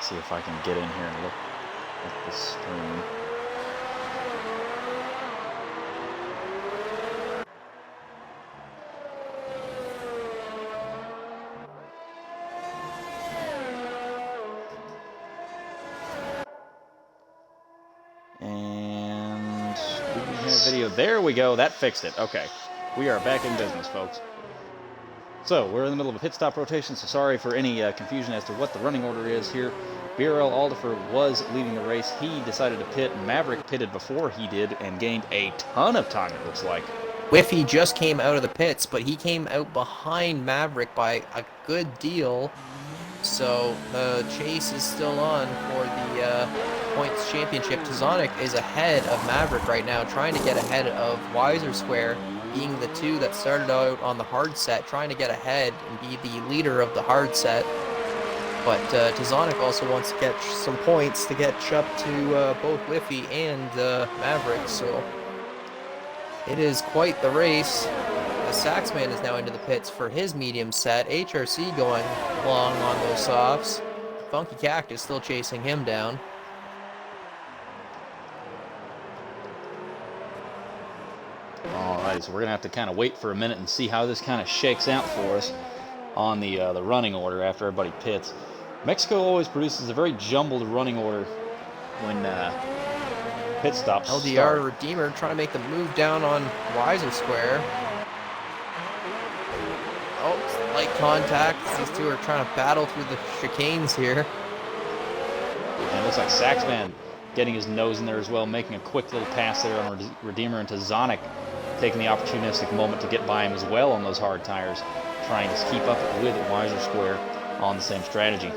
see if I can get in here and look at the stream. And do we have video? There we go. That fixed it. Okay. We are back in business, folks. So, we're in the middle of a pit stop rotation, so sorry for any confusion as to what the running order is here. BRL Aldifer was leading the race. He decided to pit. Maverick pitted before he did and gained a ton of time, it looks like. Whiffy just came out of the pits, but he came out behind Maverick by a good deal. So the chase is still on for the points championship. Tightest is ahead of Maverick right now, trying to get ahead of Wiser Square, being the two that started out on the hard set, trying to get ahead and be the leader of the hard set. But Tightest also wants to get some points to catch up to both Whiffy and Maverick, so it is quite the race. The Saxman is now into the pits for his medium set. HRC going long on those softs. Funky Cactus still chasing him down. Alright, so we're going to have to kind of wait for a minute and see how this kind of shakes out for us on the running order after everybody pits. Mexico always produces a very jumbled running order when pit stops LDR start. Redeemer trying to make the move down on Wiser Square. Oh, light contact. These two are trying to battle through the chicanes here. And it looks like Saxman getting his nose in there as well, making a quick little pass there on Redeemer, and Tightest taking the opportunistic moment to get by him as well on those hard tires, trying to keep up with Wiser Square on the same strategy.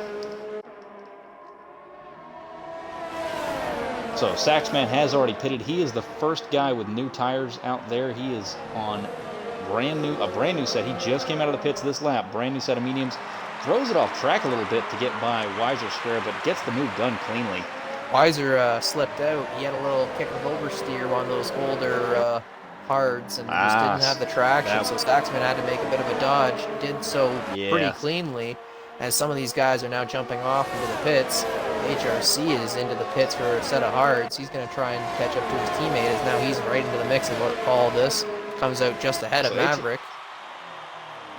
So Saxman has already pitted. He is the first guy with new tires out there. He is on a brand new set. He just came out of the pits this lap. Brand new set of mediums. Throws it off track a little bit to get by Wiser Square, but gets the move done cleanly. Wiser slipped out. He had a little kick of oversteer on those older hards and just didn't have the traction, so Saxman had to make a bit of a dodge. Did so pretty cleanly, as some of these guys are now jumping off into the pits. HRC is into the pits for a set of hards. He's going to try and catch up to his teammate, as now he's right into the mix of all this. Comes out just ahead of Maverick.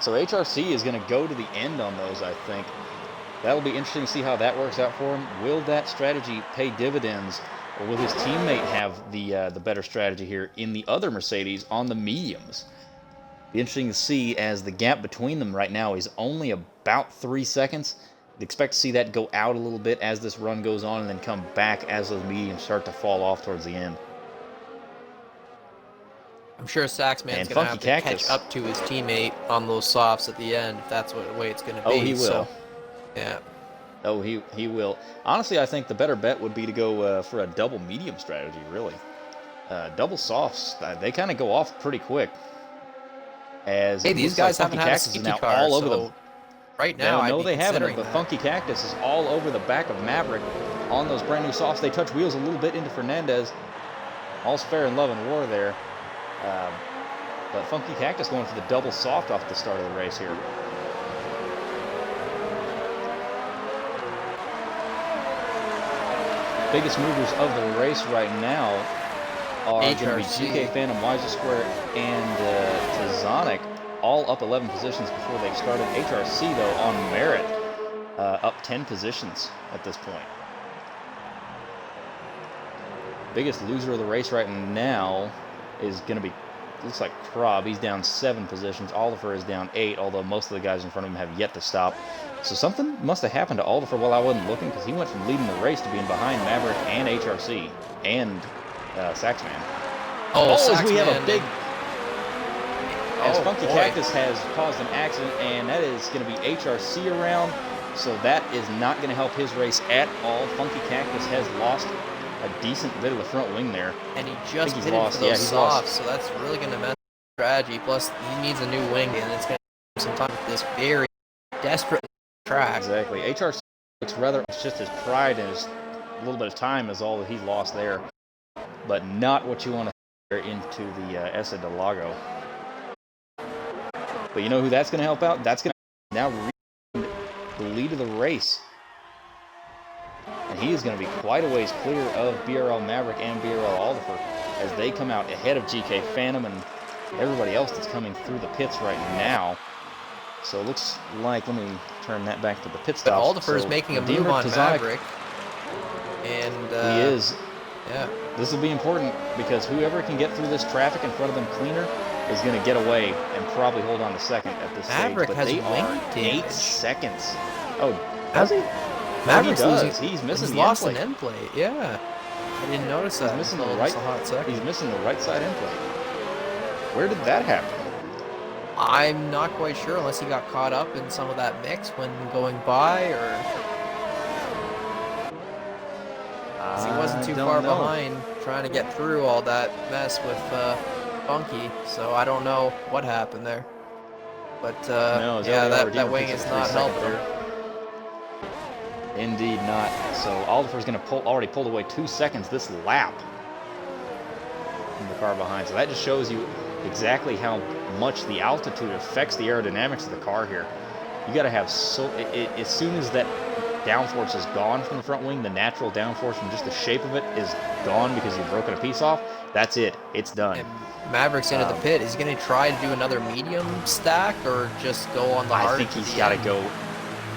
So HRC is going to go to the end on those, I think. That'll be interesting to see how that works out for him. Will that strategy pay dividends, or will his teammate have the better strategy here in the other Mercedes on the mediums? Be interesting to see, as the gap between them right now is only about 3 seconds. I'd expect to see that go out a little bit as this run goes on, and then come back as those mediums start to fall off towards the end. I'm sure Saxman's going to have to catch up to his teammate on those softs at the end, if that's the way it's going to be. Oh, he will. So, yeah. Oh, he will. Honestly, I think the better bet would be to go for a double medium strategy, really. Double softs, they kind of go off pretty quick. As hey, these guys haven't had a safety car, all over so right now, no, they haven't, but that. Funky Cactus is all over the back of Maverick on those brand new softs. They touch wheels a little bit into Fernandez. All's fair in love and war there. But Funky Cactus going for the double soft off the start of the race here. Biggest movers of the race right now are going to be GK Phantom, Wiser Square, and Tightest, all up 11 positions before they've started. HRC, though, on merit, up 10 positions at this point. Biggest loser of the race right now is going to be, looks like Krob. He's down 7 positions. Aldifer is down 8, although most of the guys in front of him have yet to stop. So something must have happened to Aldifer while I wasn't looking, because he went from leading the race to being behind Maverick and HRC and Saxman. Saxman. We have a big... As Funky Cactus has caused an accident, and that is going to be HRC around, so that is not going to help his race at all. Funky Cactus has lost a decent bit of the front wing there. And he just hit it for those softs, so that's really going to mess up the strategy. Plus, he needs a new wing, and it's going to take some time with this very desperate track. Exactly. HRC looks rather, it's just his pride and his little bit of time is all that he lost there. But not what you want to into the Essa del Lago. But you know who that's going to help out? That's going to now read the lead of the race. And he is going to be quite a ways clear of BRL Maverick and BRL Aldifer as they come out ahead of GK Phantom and everybody else that's coming through the pits right now. So it looks like, let me turn that back to the pit stops. But Aldifer is making a move on Maverick. And he is. Yeah. This will be important because whoever can get through this traffic in front of them cleaner is going to get away and probably hold on to second at this Maverick stage. But has they are damage. 8 seconds. Oh, does he? Maverick's he does. losing. He's missing He's the lost end an plate. end plate. Yeah. I didn't notice that. He's missing the until right. just a hot second. He's missing the right side end plate. Where did that happen? I'm not quite sure unless he got caught up in some of that mix when going by, or he wasn't too far behind trying to get through all that mess with Funky. So I don't know what happened there. But yeah, that wing is not helping him. Indeed not. So Aldifer's going to already pulled away 2 seconds this lap from the car behind. So that just shows you exactly how much the altitude affects the aerodynamics of the car here. You got to have as soon as that downforce is gone from the front wing, the natural downforce from just the shape of it is gone because you've broken a piece off. That's it. It's done. And Maverick's into the pit. Is he going to try to do another medium stack or just go on the hard? I think he's got to go.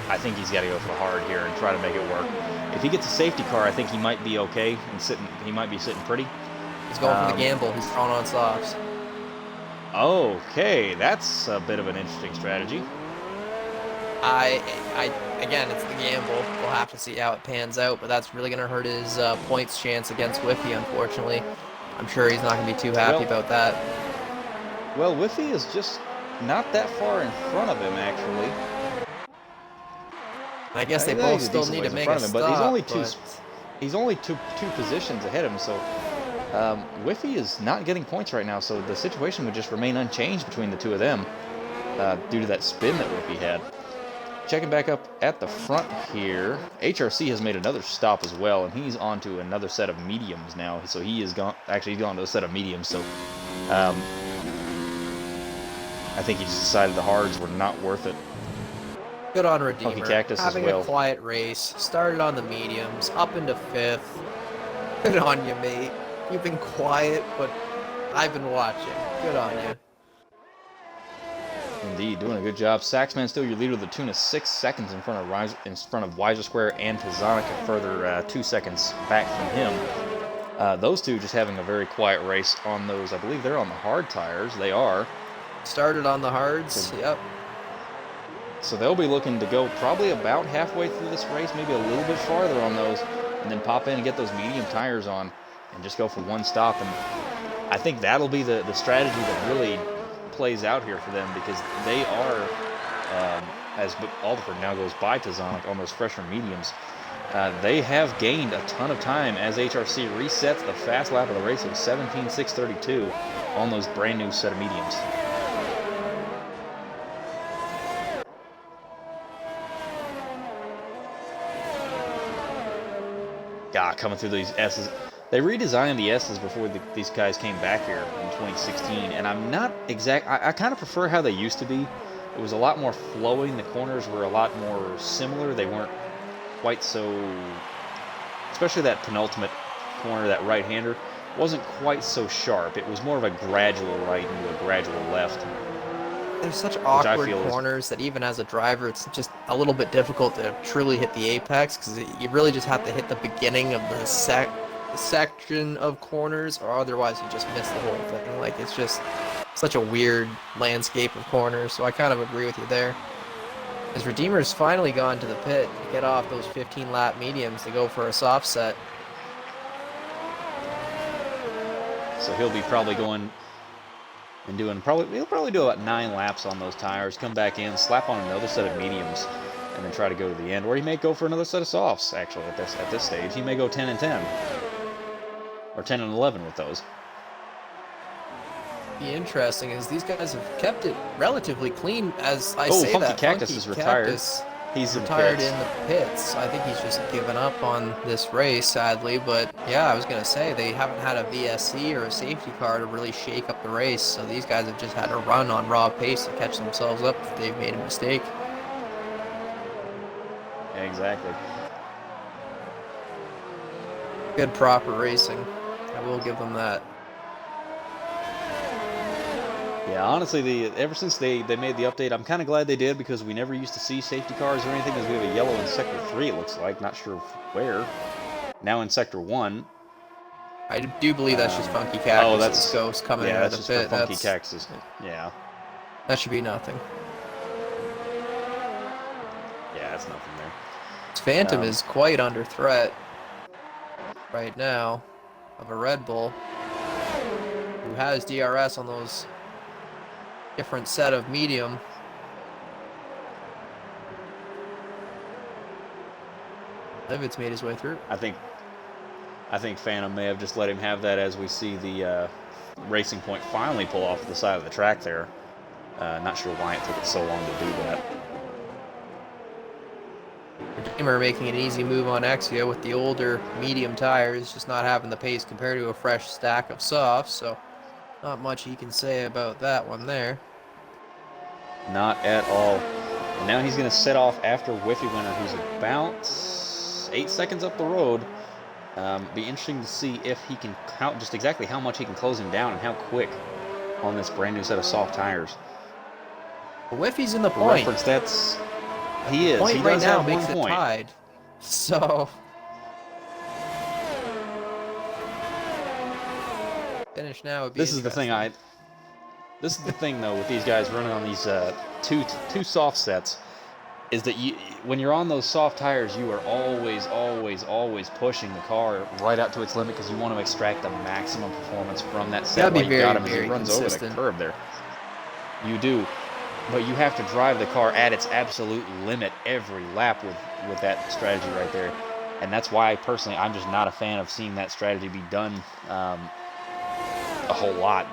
I think he's got to go for the hard here and try to make it work. If he gets a safety car, I think he might be okay and sitting. He might be sitting pretty. He's going for the gamble. He's throwing on softs. Okay, that's a bit of an interesting strategy. Again, it's the gamble. We'll have to see how it pans out, but that's really going to hurt his points chance against Whiffy, unfortunately. I'm sure he's not going to be too happy about that. Well, Whiffy is just not that far in front of him, actually. I guess they both still need to make a stop. But he's only two positions ahead of him, so Whiffy is not getting points right now, so the situation would just remain unchanged between the two of them due to that spin that Whiffy had. Checking back up at the front here, HRC has made another stop as well, and he's on to another set of mediums now. So he is gone. Actually, he's gone to a set of mediums. So I think he just decided the hards were not worth it. Good on Redeemer. Funky Cactus having as well. A quiet race. Started on the mediums, up into 5th. Good on you, mate. You've been quiet, but I've been watching. Good on you. Indeed, doing a good job. Saxman still your leader with a tune of 6 seconds in front of Weiser Square and Tazonic, a further 2 seconds back from him. Those two just having a very quiet race on those. I believe they're on the hard tires. They are. Started on the hards. Yep. So they'll be looking to go probably about halfway through this race, maybe a little bit farther on those, and then pop in and get those medium tires on and just go for one stop. And I think that'll be the strategy that really plays out here for them, because they are, as Aldifer now goes by Tazonic on those fresher mediums, they have gained a ton of time as HRC resets the fast lap of the race of 17.632 on those brand new set of mediums. God, coming through these S's. They redesigned the S's before these guys came back here in 2016, and I'm not exact. I kind of prefer how they used to be. It was a lot more flowing. The corners were a lot more similar. They weren't quite so, especially that penultimate corner, that right-hander, wasn't quite so sharp. It was more of a gradual right into a gradual left. There's such awkward corners that even as a driver, it's just a little bit difficult to truly hit the apex, because you really just have to hit the beginning of the section of corners, or otherwise you just miss the whole thing. Like, it's just such a weird landscape of corners, so I kind of agree with you there. As Redeemer's finally gone to the pit to get off those 15-lap mediums to go for a soft set. So he'll be probably going and doing he'll probably do about 9 laps on those tires, come back in, slap on another set of mediums, and then try to go to the end. Or he may go for another set of softs, actually, at this stage. He may go 10 and 10. Or 10 and 11 with those. Be interesting is these guys have kept it relatively clean. As I say, Funky that Cactus Funky is retired. Cactus He's retired in the pits. I think he's just given up on this race, sadly. But yeah, I was gonna say they haven't had a VSC or a safety car to really shake up the race. So these guys have just had to run on raw pace to catch themselves up if they've made a mistake. Exactly. Good proper racing. I will give them that. Yeah, honestly, ever since they made the update, I'm kind of glad they did because we never used to see safety cars or anything. Because we have a yellow in Sector 3, it looks like. Not sure where. Now in Sector 1. I do believe that's just Funky Cactus's that's ghost coming yeah, out of that's the just pit. for Funky Cactus. Yeah. That should be nothing. Yeah, that's nothing there. Phantom is quite under threat right now of a Red Bull who has DRS on those different set of medium. Livid's made his way through. I think Phantom may have just let him have that as we see the Racing Point finally pull off the side of the track there. Not sure why it took it so long to do that. Redeemer making an easy move on Exia with the older medium tires, just not having the pace compared to a fresh stack of softs, so not much he can say about that one there. Not at all. And now he's going to set off after WhiffyWinner, who's about 8 seconds up the road. Be interesting to see if he can count just exactly how much he can close him down and how quick on this brand new set of soft tires. Whiffy's in the For point. reference, that's he is. Point He right does now have makes 1 it point. tied. So finish now would be This is the thing though with these guys running on these two soft sets is that when you're on those soft tires, you are always pushing the car right out to its limit because you want to extract the maximum performance from that set. That'd be while you got him as he very runs consistent. over the curb there. You do, but you have to drive the car at its absolute limit every lap with that strategy right there, and that's why personally I'm just not a fan of seeing that strategy be done a whole lot,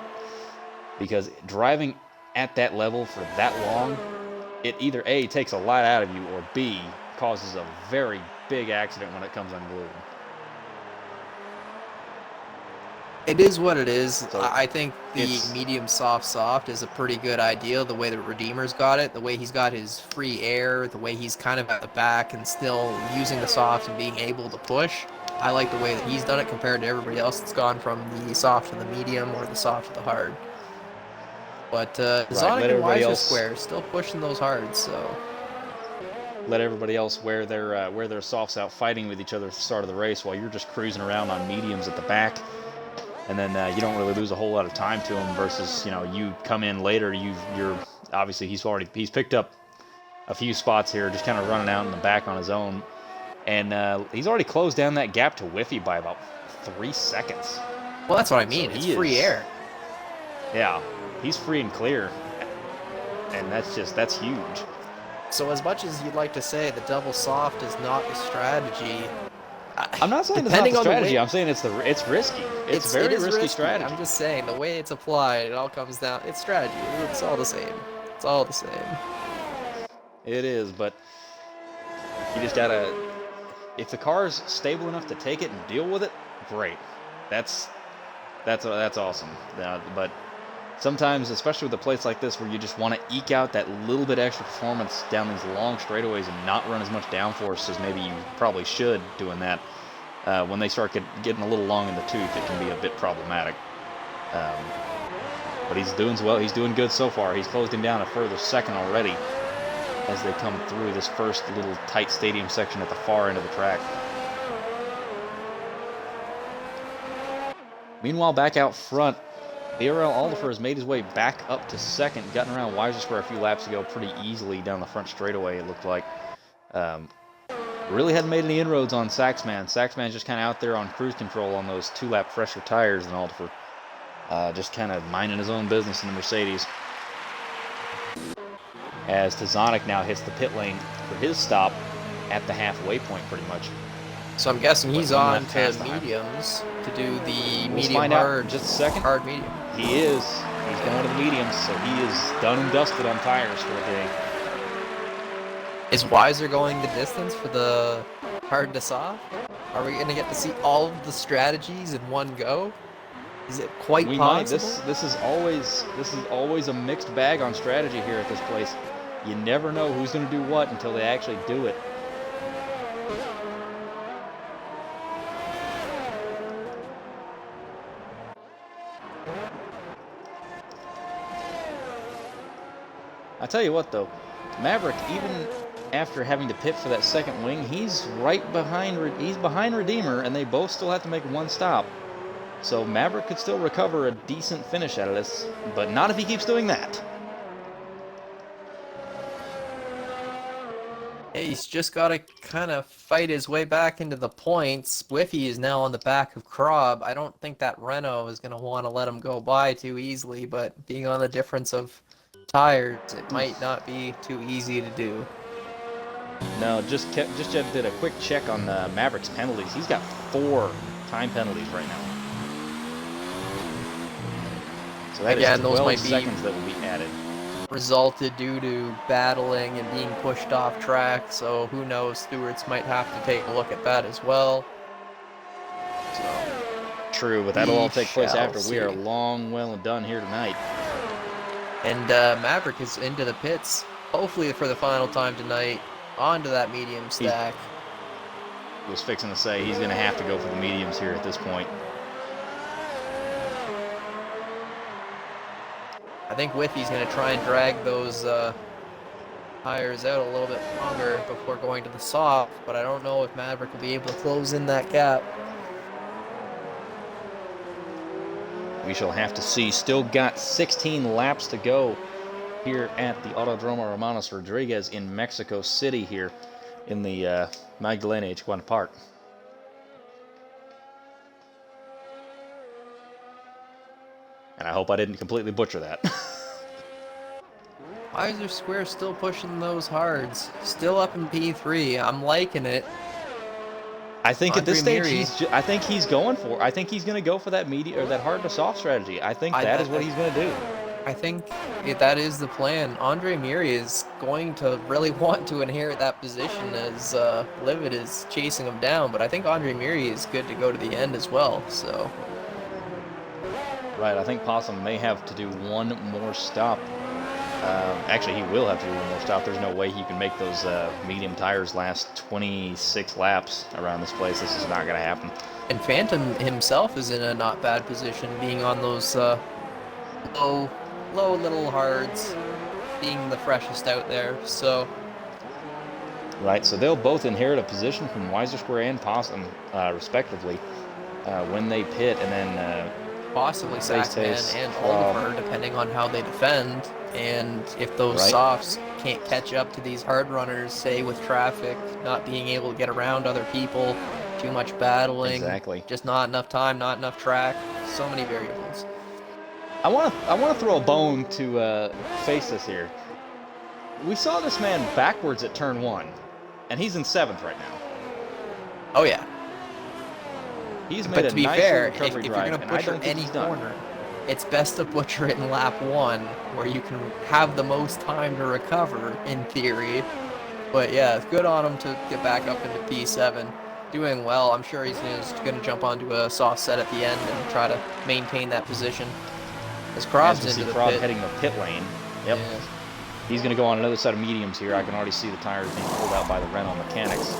because driving at that level for that long, it either A, takes a lot out of you, or B, causes a very big accident when it comes unglued. It is what it is. So I think the medium soft is a pretty good idea, the way that Redeemer's got it, the way he's got his free air, the way he's kind of at the back and still using the softs and being able to push. I like the way that he's done it compared to everybody else that's gone from the soft to the medium or the soft to the hard. But Zonic and Weiser Square still pushing those hards, so let everybody else wear their softs out, fighting with each other at the start of the race, while you're just cruising around on mediums at the back, and then you don't really lose a whole lot of time to them. Versus you come in later, you're obviously he's picked up a few spots here, just kind of running out in the back on his own, and he's already closed down that gap to Whiffy by about 3 seconds. Well, that's what I mean. So it's free air. Yeah. He's free and clear, and that's huge. So as much as you'd like to say the double soft is not the strategy, I'm not saying it's not the strategy. I'm saying it's risky. It's very risky strategy. I'm just saying the way it's applied, it all comes down. It's strategy. It's all the same. It's all the same. It is, but you just gotta. If the car's stable enough to take it and deal with it, great. That's awesome. But sometimes, especially with a place like this where you just want to eke out that little bit extra performance down these long straightaways and not run as much downforce as maybe you probably should doing that, when they start getting a little long in the tooth, it can be a bit problematic. But he's doing well. He's doing good so far. He's closed him down a further second already as they come through this first little tight stadium section at the far end of the track. Meanwhile, back out front, BRL Aldifer has made his way back up to second, gotten around Weiser Square a few laps ago pretty easily down the front straightaway, it looked like. Really hadn't made any inroads on Saxman. Saxman's just kind of out there on cruise control on those 2-lap fresher tires than Aldifer. Just kind of minding his own business in the Mercedes. As Tazonic now hits the pit lane for his stop at the halfway point pretty much. So I'm guessing he's on to mediums to do the medium hard, just a second. Hard medium. He is. He's going to the mediums, so he is done and dusted on tires for the day. Is Weiser going the distance for the hard to soft? Are we going to get to see all of the strategies in one go? Is it quite possible? This is always a mixed bag on strategy here at this place. You never know who's going to do what until they actually do it. I tell you what, though, Maverick, even after having to pit for that second wing, he's behind Redeemer, and they both still have to make one stop. So Maverick could still recover a decent finish out of this, but not if he keeps doing that. He's just got to kind of fight his way back into the points. Whiffy is now on the back of Krob. I don't think that Renault is going to want to let him go by too easily, but being on the difference of tires, it might not be too easy to do. No, just did a quick check on Maverick's penalties. He's got 4 time penalties right now. So that is 12 seconds that will be added. Resulted due to battling and being pushed off track, so who knows, stewards might have to take a look at that as well. So, true, but that'll all take place after we are long, well, and done here tonight. And Maverick is into the pits, hopefully for the final time tonight, onto that medium stack. He was fixing to say he's going to have to go for the mediums here at this point. I think Whiffy's going to try and drag those tires out a little bit longer before going to the soft, but I don't know if Maverick will be able to close in that gap. We shall have to see. Still got 16 laps to go here at the Autodromo Hermanos Rodriguez in Mexico City here in the Magdalena H1 Park. And I hope I didn't completely butcher that. Weiser Square still pushing those hards. Still up in P3. I'm liking it. I think at this stage, I think he's going for. I think he's going to go for that medium or that hard to soft strategy. I think that is what he's going to do. I think that is the plan. Andre Miri is going to really want to inherit that position as Livid is chasing him down. But I think Andre Miri is good to go to the end as well. So. Right, I think Possum may have to do one more stop. Actually, he will have to do one more stop. There's no way he can make those medium tires last 26 laps around this place. This is not going to happen. And Phantom himself is in a not bad position, being on those low little hards, being the freshest out there. So. Right, so they'll both inherit a position from Weiser Square and Possum, respectively, when they pit, and then. Possibly Saxman and Oliver, depending on how they defend. And if those softs can't catch up to these hard runners, say with traffic, not being able to get around other people, too much battling, just not enough time, not enough track, so many variables. I want to throw a bone to face this here. We saw this man backwards at turn 1, and he's in 7th right now. Oh yeah. He's made to be fair, if you're going to butcher any corner, it's best to butcher it in lap 1, where you can have the most time to recover, in theory. But yeah, it's good on him to get back up into P7. Doing well. I'm sure he's going to jump onto a soft set at the end and try to maintain that position. As Krob's into the pit. Heading the pit lane. Yep. Yeah. He's going to go on another set of mediums here. I can already see the tires being pulled out by the Renault mechanics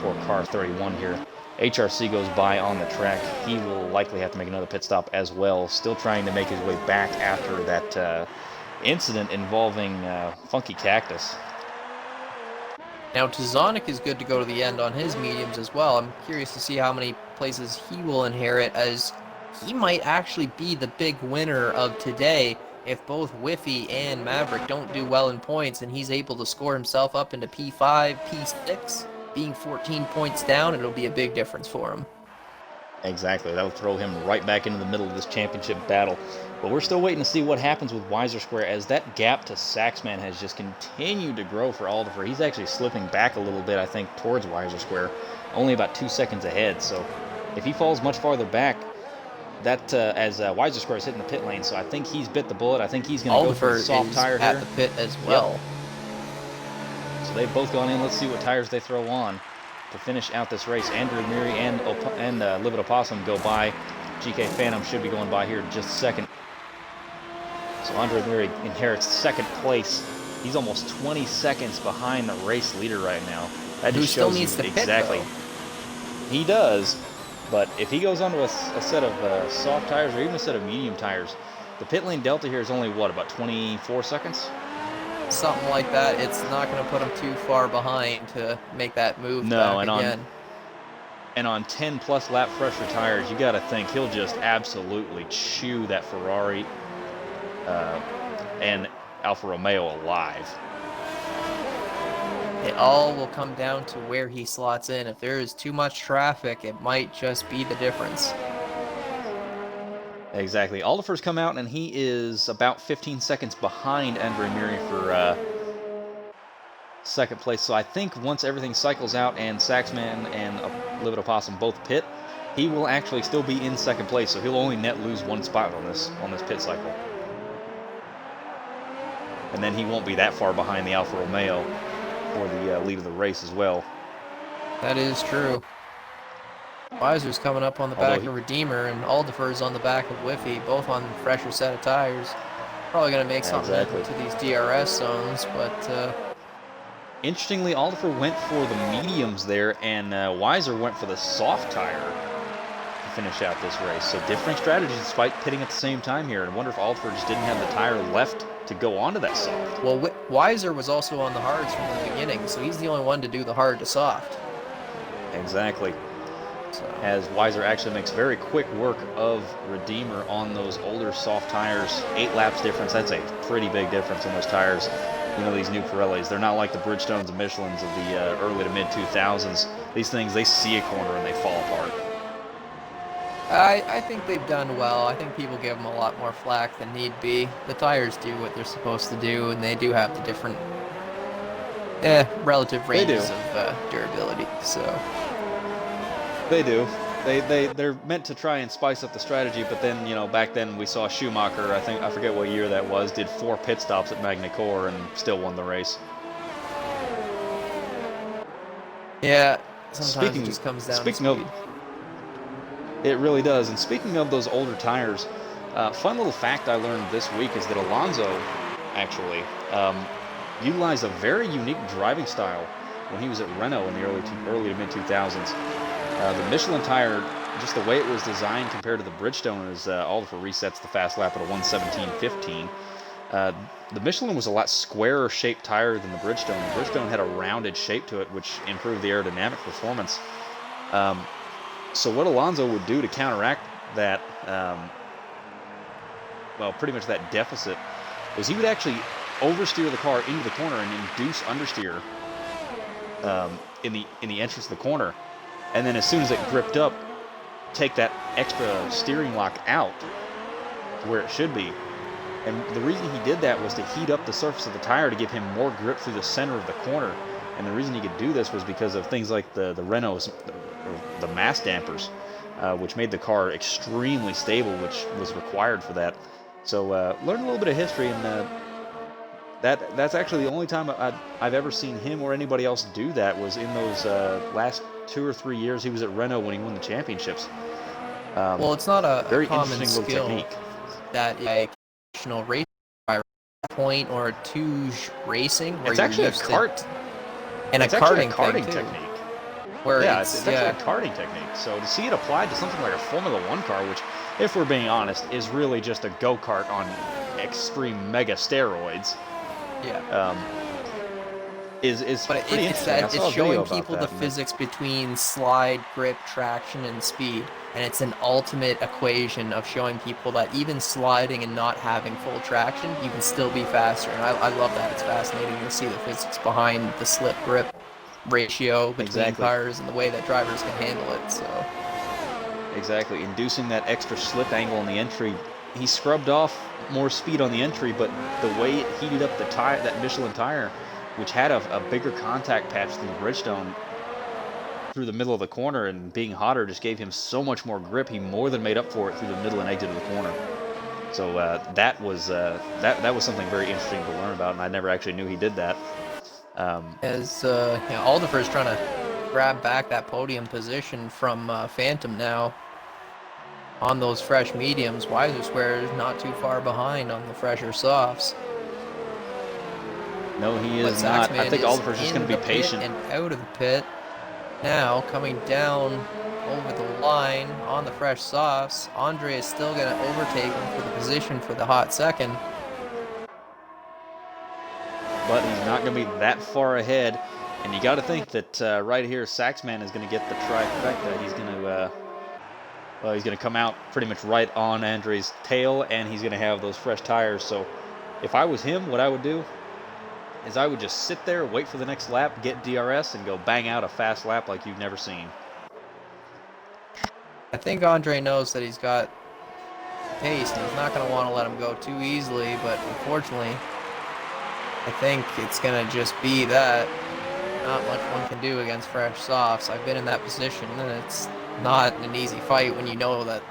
for car 31 here. HRC goes by on the track. He will likely have to make another pit stop as well. Still trying to make his way back after that incident involving Funky Cactus. Now, Tazonic is good to go to the end on his mediums as well. I'm curious to see how many places he will inherit, as he might actually be the big winner of today if both Whiffy and Maverick don't do well in points and he's able to score himself up into P5, P6. Being 14 points down, it'll be a big difference for him. Exactly. That'll throw him right back into the middle of this championship battle. But we're still waiting to see what happens with Weiser Square, as that gap to Saxman has just continued to grow for Aldifer. He's actually slipping back a little bit, I think, towards Weiser Square, only about 2 seconds ahead. So if he falls much farther back, that as Weiser Square is hitting the pit lane, so I think he's bit the bullet. I think he's going to go for a soft tire here. At the pit as well. Yep. So they've both gone in. Let's see what tires they throw on to finish out this race. Andrew Miri and Livid Opossum go by. GK Phantom should be going by here in just a second. So Andre Miri inherits second place. He's almost 20 seconds behind the race leader right now. That just shows you exactly. He does, but if he goes onto a set of soft tires or even a set of medium tires, the pit lane delta here is only, what, about 24 seconds? something like that, it's not going to put him too far behind to make that move No, back again. And on 10-plus lap fresher tires, you got to think he'll just absolutely chew that Ferrari and Alfa Romeo alive. It all will come down to where he slots in. If there is too much traffic, it might just be the difference. Exactly. Alderfer's come out, and he is about 15 seconds behind Andre Miri for second place. So I think once everything cycles out and Saxman and Livid Opossum both pit, he will actually still be in second place. So he'll only net lose one spot on this pit cycle. And then he won't be that far behind the Alfa Romeo for the lead of the race as well. That is true. Weiser's coming up on the back of Redeemer, and Alderfer's on the back of Whiffy, both on fresher set of tires. Probably going to make something into these DRS zones, but... Interestingly, Alderfer went for the mediums there, and Weiser went for the soft tire to finish out this race. So different strategies despite pitting at the same time here. And I wonder if Alderfer just didn't have the tire left to go onto that soft. Well, Weiser was also on the hards from the beginning, so he's the only one to do the hard to soft. Exactly. So. As Weiser actually makes very quick work of Redeemer on those older soft tires. 8 laps difference, that's a pretty big difference in those tires. You know, these new Pirellis, they're not like the Bridgestones and Michelins of the early to mid 2000s. These things, they see a corner and they fall apart. I think they've done well. I think people give them a lot more flack than need be. The tires do what they're supposed to do, and they do have the different relative ranges of durability. So they do. They're meant to try and spice up the strategy, but then, you know, back then we saw Schumacher, I forget what year that was, did 4 pit stops at Magny-Cours and still won the race. Yeah, sometimes it just comes down to speed. It really does. And speaking of those older tires, fun little fact I learned this week is that Alonso actually utilized a very unique driving style when he was at Renault in the early to mid 2000s. The Michelin tire, just the way it was designed compared to the Bridgestone, is Alderfer resets the fast lap at a 1:17.15. The Michelin was a lot squarer shaped tire than the Bridgestone. The Bridgestone had a rounded shape to it, which improved the aerodynamic performance. So what Alonso would do to counteract that, well, pretty much that deficit, was he would actually oversteer the car into the corner and induce understeer in the entrance of the corner. And then as soon as it gripped up, take that extra steering lock out to where it should be. And the reason he did that was to heat up the surface of the tire to give him more grip through the center of the corner. And the reason he could do this was because of things like the Renault's, the mass dampers, which made the car extremely stable, which was required for that. So learn a little bit of history, and that's actually the only time I've ever seen him or anybody else do that was in those last 2 or 3 years he was at Renault when he won the championships. Well, it's not a very common interesting skill little technique. That is a professional race point or a Touge racing. Where it's actually a kart. And it's a karting technique. Where it's actually a karting technique. So to see it applied to something like a Formula One car, which, if we're being honest, is really just a go-kart on extreme mega steroids. Yeah. Is pretty interesting. It's showing people the physics between slide, grip, traction, and speed. And it's an ultimate equation of showing people that even sliding and not having full traction, you can still be faster. And I love that. It's fascinating to see the physics behind the slip grip ratio between cars and the way that drivers can handle it. So exactly, inducing that extra slip angle on the entry. He scrubbed off more speed on the entry, but the way it heated up the tire, that Michelin tire, which had a bigger contact patch than the Bridgestone, through the middle of the corner, and being hotter just gave him so much more grip. He more than made up for it through the middle and exit of the corner. So that was something very interesting to learn about, and I never actually knew he did that. Alderfer's trying to grab back that podium position from Phantom now on those fresh mediums. Weiser Square is not too far behind on the fresher softs. No, he is not. I think Alderfer's just going to be patient. And out of the pit. Now, coming down over the line on the fresh softs, Andre is still going to overtake him for the position for the hot second. but he's not going to be that far ahead. And you got to think that right here, Saxman is going to get the trifecta. He's going to, well, he's going to come out pretty much right on Andre's tail, and he's going to have those fresh tires. So if I was him, what I would do is I would just sit there, wait for the next lap, get DRS, and go bang out a fast lap like you've never seen. I think Andre knows that he's got pace, and he's not going to want to let him go too easily, but unfortunately, I think it's going to just be that not much one can do against fresh softs. I've been in that position, and it's not an easy fight when you know that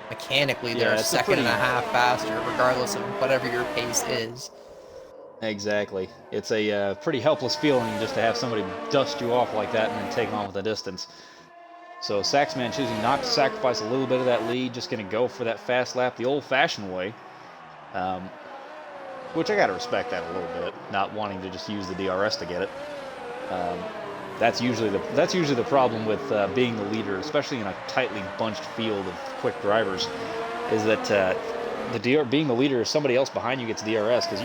mechanically they're a second and a half faster, regardless of whatever your pace is. Exactly. It's a pretty helpless feeling just to have somebody dust you off like that and then take on with the distance. So Saxman choosing not to sacrifice a little bit of that lead, just going to go for that fast lap the old-fashioned way, which I got to respect that a little bit, not wanting to just use the DRS to get it. That's usually the problem with being the leader, especially in a tightly bunched field of quick drivers, is that being the leader, if somebody else behind you gets DRS, because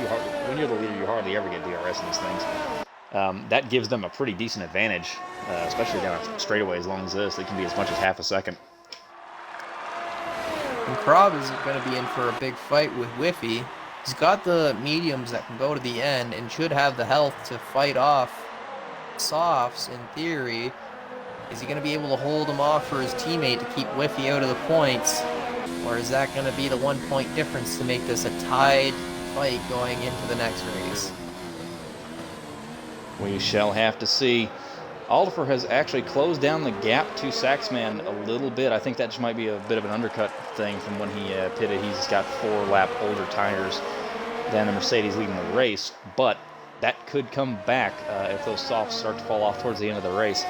when you're the leader, you hardly ever get DRS in these things. That gives them a pretty decent advantage, especially down a straightaway as long as this. It can be as much as half a second. And Krob is going to be in for a big fight with Whiffy. He's got the mediums that can go to the end and should have the health to fight off softs in theory. Is he going to be able to hold him off for his teammate to keep Whiffy out of the points? Or is that going to be the 1 point difference to make this a tied fight going into the next race? We shall have to see. Aldifer has actually closed down the gap to Saxman a little bit. I think that just might be a bit of an undercut thing from when he pitted. He's got 4-lap older tires than the Mercedes leading the race, but that could come back if those softs start to fall off towards the end of the race.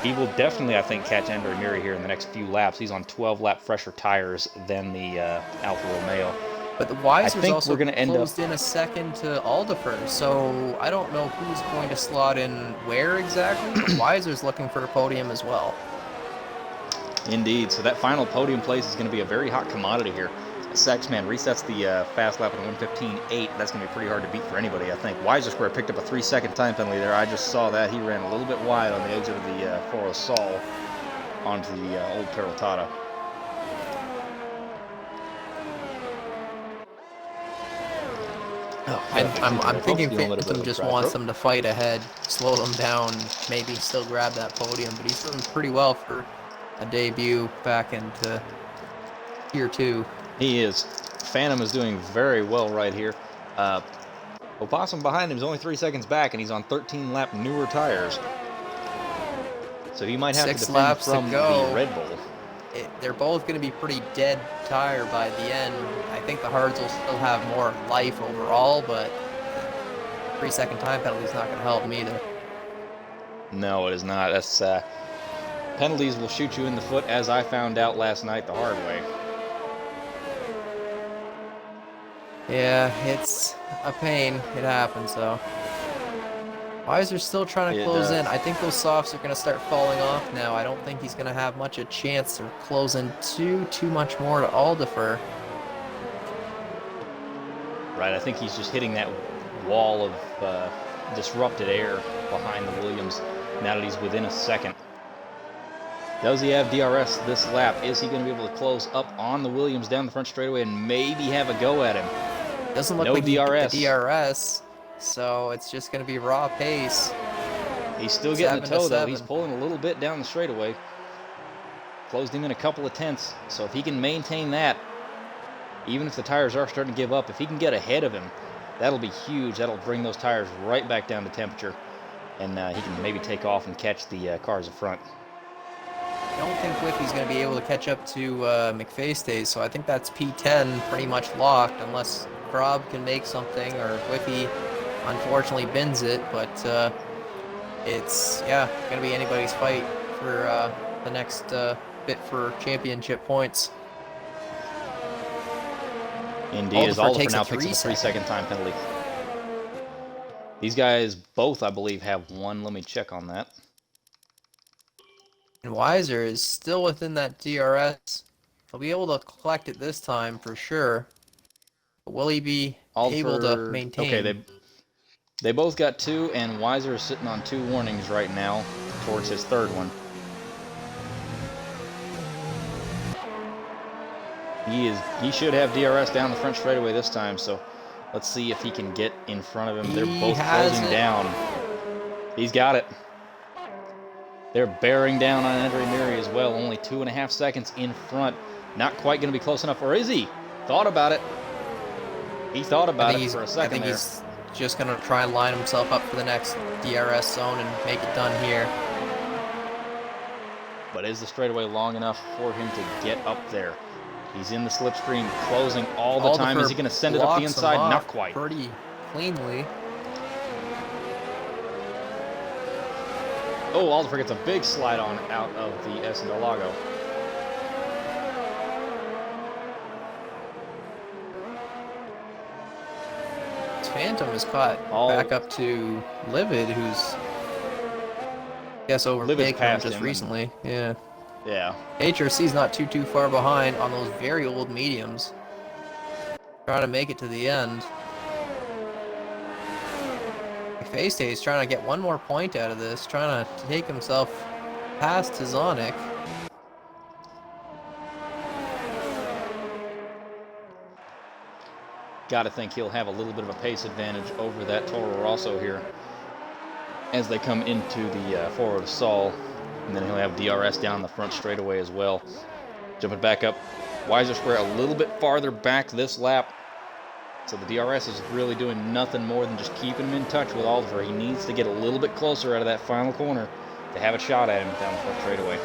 He will definitely, I think, catch Andre Neri here in the next few laps. He's on 12-lap fresher tires than the Alfa Romeo. But the Weiser's also closed in a second to Aldifer, so I don't know who's going to slot in where exactly. Weiser's looking for a podium as well. Indeed, so that final podium place is going to be a very hot commodity here. Saxman resets the fast lap at 1:15.8. That's going to be pretty hard to beat for anybody, I think. Weiser Square picked up a 3-second time penalty there. I just saw that. He ran a little bit wide on the exit of the Foro Sol onto the old Peraltada. Oh, I'm thinking Phantom just wants them to fight ahead, slow them down, maybe still grab that podium, but he's doing pretty well for a debut back into Tier 2. He is. Phantom is doing very well right here. Opossum behind him is only 3 seconds back, and he's on 13-lap newer tires. So he might have 6 to defend laps from to go. the Red Bull. They're both going to be pretty dead tire by the end. I think the hards will still have more life overall, but 3-second time penalty is not going to help them either. No, it is not. That's penalties will shoot you in the foot, as I found out last night the hard way. Yeah, it's a pain. It happens, though. Weiser's still trying to close in. I think those softs are going to start falling off now. I don't think he's going to have much a chance to close in too much more to Aldifer. Right, I think he's just hitting that wall of disrupted air behind the Williams now that he's within a second. Does he have DRS this lap? Is he going to be able to close up on the Williams down the front straightaway and maybe have a go at him? Doesn't look like DRS. The DRS, so it's just going to be raw pace. He's still getting the toe, though. He's pulling a little bit down the straightaway. Closed him in a couple of tenths, so if he can maintain that, even if the tires are starting to give up, if he can get ahead of him, that'll be huge. That'll bring those tires right back down to temperature, and he can maybe take off and catch the cars in front. I don't think Whiffy's going to be able to catch up to McFacedays, so I think that's P10 pretty much locked, unless Krob can make something, or Whiffy unfortunately bins it, but it's, yeah, going to be anybody's fight for the next bit for championship points. Indeed, as Aldifer now picks up a 3-second time penalty. These guys both, I believe, have one. Let me check on that. And Weiser is still within that DRS. He'll be able to collect it this time for sure. But will he be able to maintain? Okay, They both got 2, and Weiser is sitting on 2 warnings right now towards his 3rd one. He should have DRS down the front straightaway this time, so let's see if he can get in front of him. They're both closing down. He's got it. They're bearing down on Andre Miri as well, only 2.5 seconds in front. Not quite going to be close enough, or is he? Thought about it. He thought about it for a second. I think he's just going to try and line himself up for the next DRS zone and make it done here. But is the straightaway long enough for him to get up there? He's in the slipstream, closing all the time. Is he going to send it up the inside? Not quite. Pretty cleanly. Oh, Alderfer gets a big slide on out of the S and Lago. Phantom is caught back up to Livid, who's, I guess, overtaken him just recently. Yeah. Yeah. HRC's not too far behind on those very old mediums. Trying to make it to the end. Facetay's trying to get one more point out of this, trying to take himself past Tizonic. Got to think he'll have a little bit of a pace advantage over that Toro Rosso here as they come into the forward stall. And then he'll have DRS down the front straightaway as well. Jumping back up, Weiser Square a little bit farther back this lap. So the DRS is really doing nothing more than just keeping him in touch with Oliver. He needs to get a little bit closer out of that final corner to have a shot at him down the front straightaway.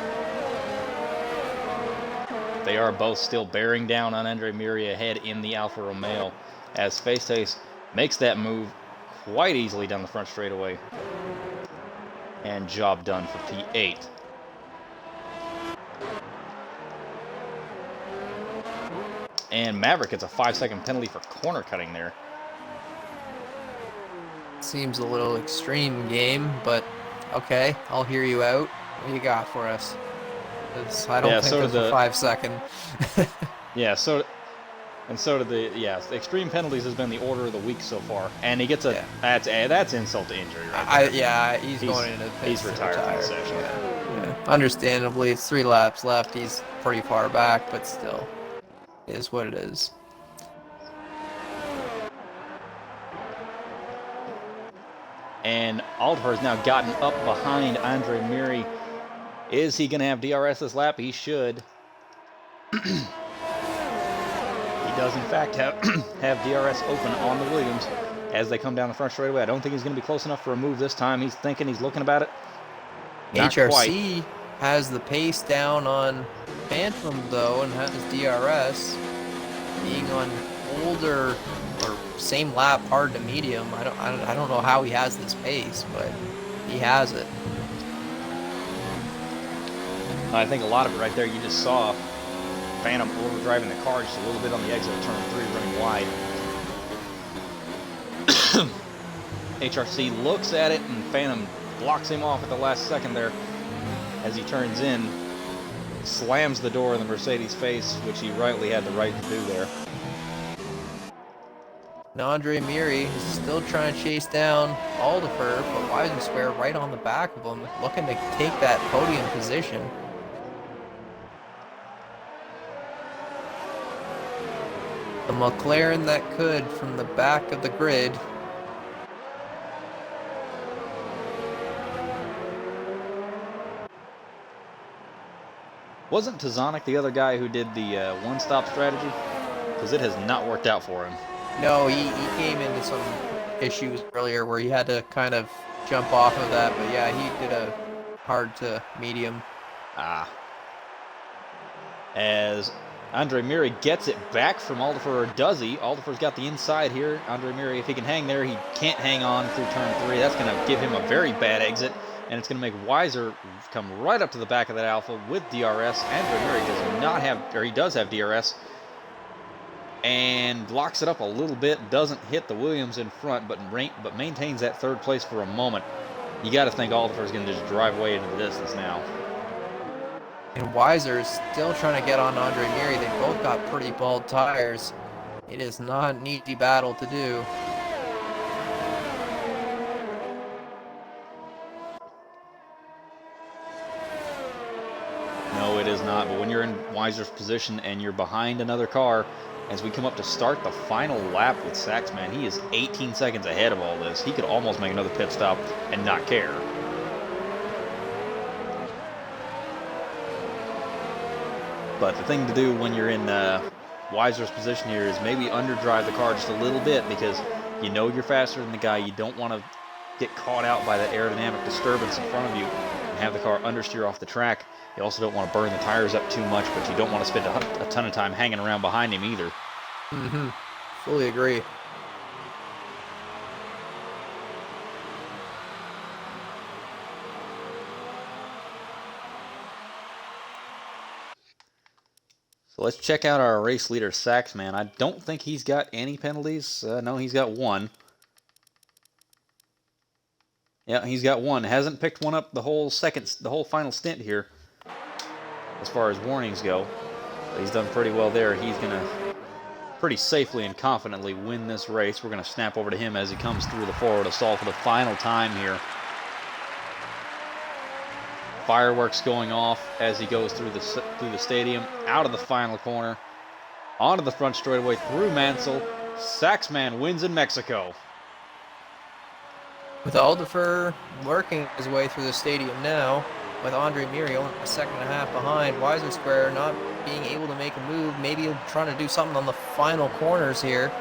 They are both still bearing down on Andre Miri ahead in the Alfa Romeo as Facetace makes that move quite easily down the front straightaway. And job done for P8. And Maverick gets a 5-second penalty for corner cutting there. Seems a little extreme, game, but okay, I'll hear you out. What do you got for us? I don't think there's a 5-second. Yeah, so did the extreme penalties has been the order of the week so far, and he gets that's insult to injury right there. He's going into the pits. He's retired from the session. Yeah. Understandably, it's 3 laps left. He's pretty far back, but still, it is what it is. And Alderfer has now gotten up behind Andre Miri. Is he going to have DRS this lap? He should. He does, in fact, have DRS open on the Williams as they come down the front straightaway. I don't think he's going to be close enough for a move this time. He's thinking, he's looking about it. Not HRC quite. Has the pace down on Phantom, though, and has DRS being on older or same lap, hard to medium. I don't know how he has this pace, but he has it. I think a lot of it right there, you just saw Phantom overdriving the car just a little bit on the exit of turn 3, running wide. HRC looks at it, and Phantom blocks him off at the last second there as he turns in, slams the door in the Mercedes face, which he rightly had the right to do there. Now Andre Miri is still trying to chase down Alderfer, but Weiser Square right on the back of him, looking to take that podium position. The McLaren that could from the back of the grid. Wasn't Tizonic the other guy who did the one-stop strategy? Because it has not worked out for him. No, he came into some issues earlier where he had to kind of jump off of that, but yeah, he did a hard to medium. As Andre Miri gets it back from Alderfer, or does he? Alderfer's got the inside here. Andre Miri, if he can hang there, he can't hang on through turn 3. That's going to give him a very bad exit, and it's going to make Weiser come right up to the back of that Alpha with DRS. Andre Miri does not have, or he does have DRS, and locks it up a little bit. Doesn't hit the Williams in front, but maintains that 3rd place for a moment. You got to think Alderfer's going to just drive way into the distance now. And Weiser is still trying to get on Andre Miri. They both got pretty bald tires. It is not an easy battle to do. not. But when you're in Weiser's position and you're behind another car, as we come up to start the final lap with Saxman, he is 18 seconds ahead of all this. He could almost make another pit stop and not care. But the thing to do when you're in Weiser's position here is maybe underdrive the car just a little bit, because you know you're faster than the guy. You don't want to get caught out by the aerodynamic disturbance in front of you and have the car understeer off the track. You also don't want to burn the tires up too much, but you don't want to spend a ton of time hanging around behind him either. Fully agree. So let's check out our race leader, Saxman. I don't think he's got any penalties. No, he's got one. Yeah, he's got one. Hasn't picked one up the whole final stint here, as far as warnings go. But he's done pretty well there. He's going to pretty safely and confidently win this race. We're going to snap over to him as he comes through the forward assault for the final time here. Fireworks going off as he goes through the stadium, out of the final corner, onto the front straightaway, through Mansell. Saxman wins in Mexico. With Aldifer working his way through the stadium now, with Andre Miri only a second and a half behind, Weiser Square not being able to make a move, maybe trying to do something on the final corners here.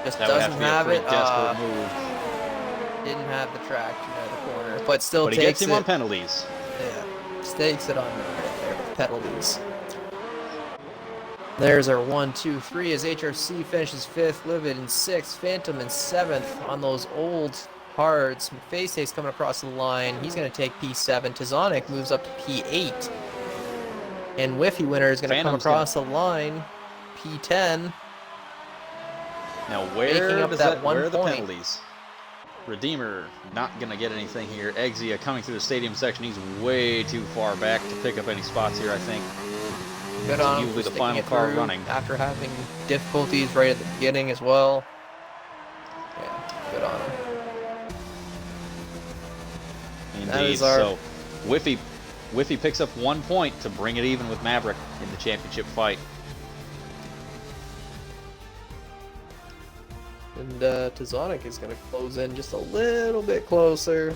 Just that doesn't have it. Desperate move. Didn't have the traction at the corner, but still but takes he gets him it on penalties. Yeah, stakes it on right there with penalties. There's our 1, 2, 3 as HRC finishes 5th, Livid in 6th, Phantom in 7th on those old hards. Face's coming across the line. He's going to take P7. Tizonic moves up to P8. And WhiffyWinner is going to come across the line, P10. Now where are the point. penalties? Redeemer not going to get anything here. Exia coming through the stadium section. He's way too far back to pick up any spots here, I think. Good on him. He will be the final car running. After having difficulties right at the beginning as well. Yeah, good on him. Indeed. So Whiffy picks up 1 point to bring it even with Maverick in the championship fight. And Tizonic is going to close in just a little bit closer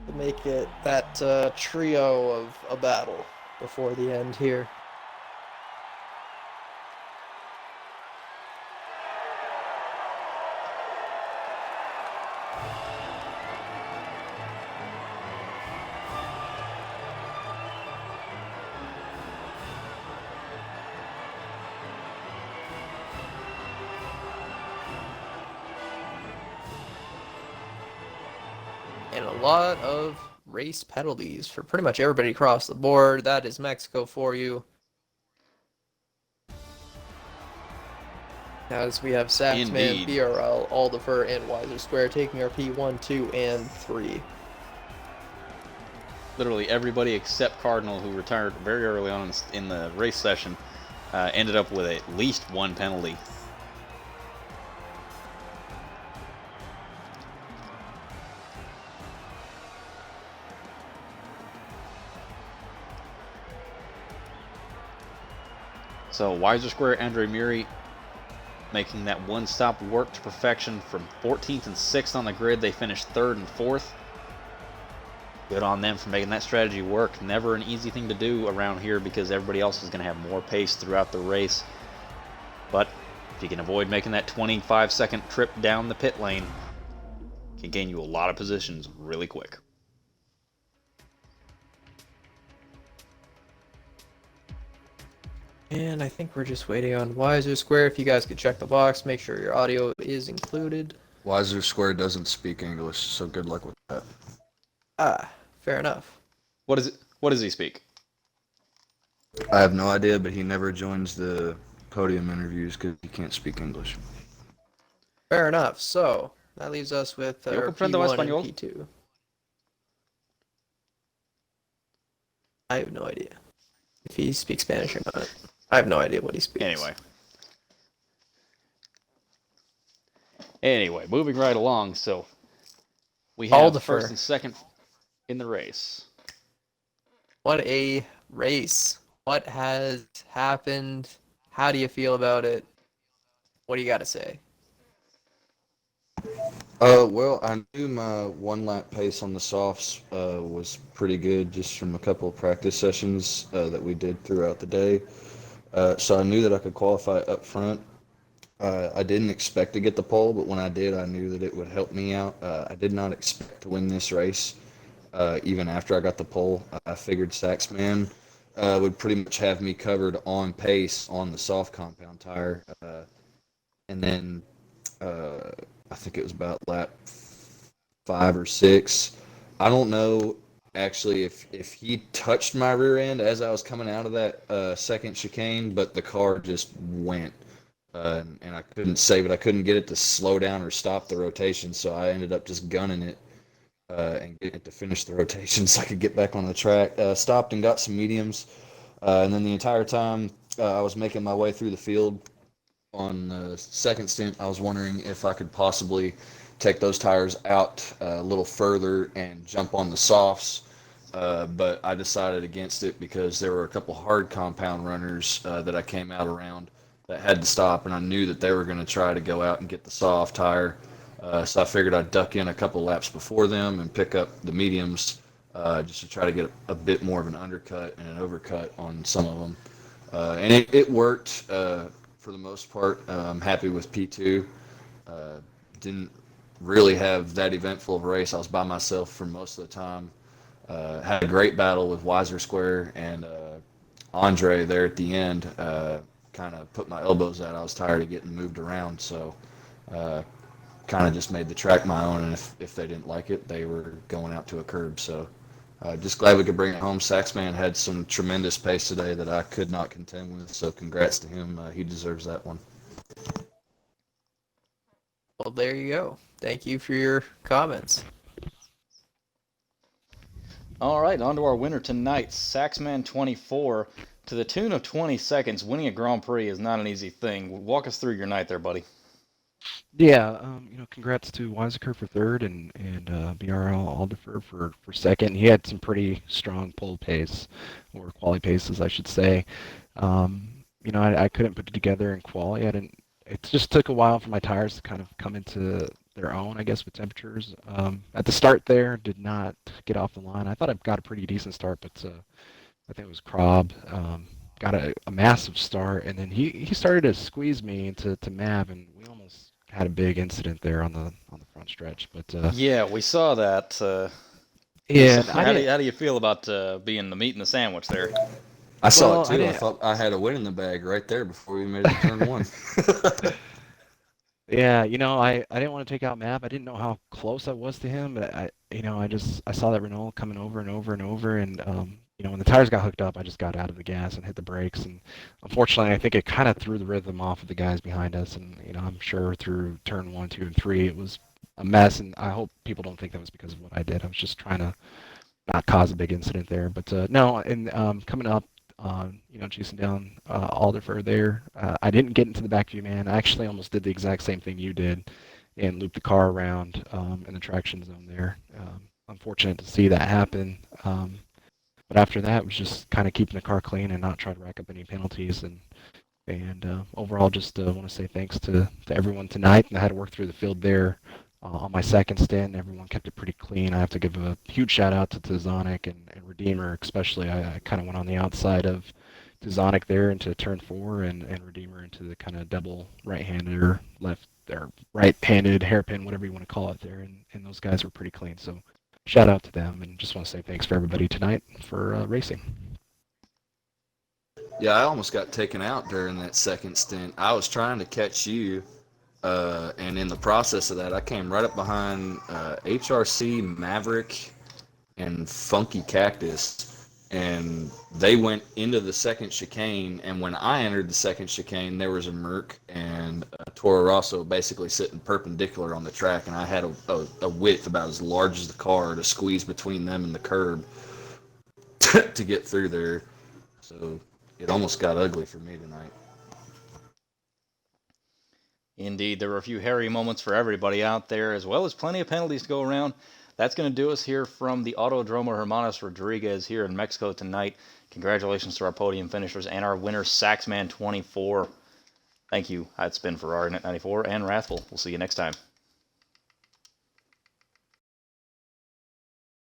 to make it that trio of a battle before the end here. And a lot of race penalties for pretty much everybody across the board. That is Mexico for you. As we have Saxman, BRL, Aldifer, and Weiser Square taking our P1, 2, and 3. Literally everybody except Cardinal, who retired very early on in the race session, ended up with at least one penalty. So Weiser Square, Andre Miri making that one stop work to perfection from 14th and 6th on the grid. They finished 3rd and 4th. Good on them for making that strategy work. Never an easy thing to do around here because everybody else is going to have more pace throughout the race. But if you can avoid making that 25-second trip down the pit lane, it can gain you a lot of positions really quick. And I think we're just waiting on Weiser Square. If you guys could check the box, make sure your audio is included. Weiser Square doesn't speak English, so good luck with that. Ah, fair enough. What does he speak? I have no idea, but he never joins the podium interviews because he can't speak English. Fair enough. So that leaves us with our P1 and P2. I have no idea if he speaks Spanish or not. I have no idea what he speaks. Anyway, moving right along. So we have Aldifer. first and second. in the race. What a race. What has happened? How do you feel about it? What do you got to say? Well, I knew my one lap pace on the softs was pretty good just from a couple of practice sessions that we did throughout the day. So I knew that I could qualify up front. I didn't expect to get the pole, but when I did, I knew that it would help me out. I did not expect to win this race. Even after I got the pole, I figured Saxman would pretty much have me covered on pace on the soft compound tire. And then I think it was about lap 5 or 6. I don't know actually if he touched my rear end as I was coming out of that second chicane, but the car just went. And I couldn't save it. I couldn't get it to slow down or stop the rotation, so I ended up just gunning it and getting it to finish the rotation so I could get back on the track. Stopped and got some mediums, and then the entire time I was making my way through the field on the second stint, I was wondering if I could possibly take those tires out a little further and jump on the softs. But I decided against it because there were a couple hard compound runners that I came out around that had to stop, and I knew that they were going to try to go out and get the soft tire. So I figured I'd duck in a couple laps before them and pick up the mediums just to try to get a bit more of an undercut and an overcut on some of them. And it worked for the most part. I'm happy with P2. Didn't really have that eventful of a race. I was by myself for most of the time. Had a great battle with Weiser Square and Andre there at the end. Kind of put my elbows out. I was tired of getting moved around, so kind of just made the track my own. And if they didn't like it, they were going out to a curb. So just glad we could bring it home. Saxman had some tremendous pace today that I could not contend with. So congrats to him. He deserves that one. Well, there you go. Thank you for your comments. All right, on to our winner tonight, Saxman 24, to the tune of 20 seconds. Winning a Grand Prix is not an easy thing. Walk us through your night there, buddy. Yeah, congrats to Weiser for third and BRL Alderfer for second. He had some pretty strong pole pace, or quali paces, I should say. I couldn't put it together in quali. It just took a while for my tires to kind of come into their own, I guess, with temperatures. At the start there, did not get off the line. I thought I got a pretty decent start, but I think it was Krob. Got a massive start, and then he started to squeeze me into Mav, and we almost had a big incident there on the front stretch. But yeah, we saw that. yeah, how do you feel about being the meat and the sandwich there? I saw it too. I thought I had a win in the bag right there before we made it to turn one. Yeah, I didn't want to take out Mav. I didn't know how close I was to him, but I saw that Renault coming over and over and over, and when the tires got hooked up, I just got out of the gas and hit the brakes, and unfortunately, I think it kind of threw the rhythm off of the guys behind us, and I'm sure through turn 1, 2, and 3, it was a mess, and I hope people don't think that was because of what I did. I was just trying to not cause a big incident there, but no, and coming up. Chasing down Alderfer there. I didn't get into the back view, man. I actually almost did the exact same thing you did and looped the car around in the traction zone there. Unfortunate to see that happen. But after that, it was just kind of keeping the car clean and not try to rack up any penalties. And overall, just want to say thanks to everyone tonight. And I had to work through the field there on my second stint. Everyone kept it pretty clean. I have to give a huge shout out to Tizonic and Redeemer, especially. I kind of went on the outside of Tizonic there into turn 4 and Redeemer into the kind of double right-handed or left or right-handed hairpin, whatever you want to call it there. And those guys were pretty clean. So shout out to them, and just want to say thanks for everybody tonight for racing. Yeah, I almost got taken out during that second stint. I was trying to catch you. And in the process of that, I came right up behind HRC, Maverick, and Funky Cactus. And they went into the second chicane. And when I entered the second chicane, there was a Merc and a Toro Rosso basically sitting perpendicular on the track. And I had a width about as large as the car to squeeze between them and the curb to get through there. So it almost got ugly for me tonight. Indeed, there were a few hairy moments for everybody out there, as well as plenty of penalties to go around. that's going to do us here from the Autodromo Hermanos Rodriguez here in Mexico tonight. Congratulations to our podium finishers and our winner, Saxman24. Thank you. It's been Ferrari Net 94 and Wrathful. We'll see you next time.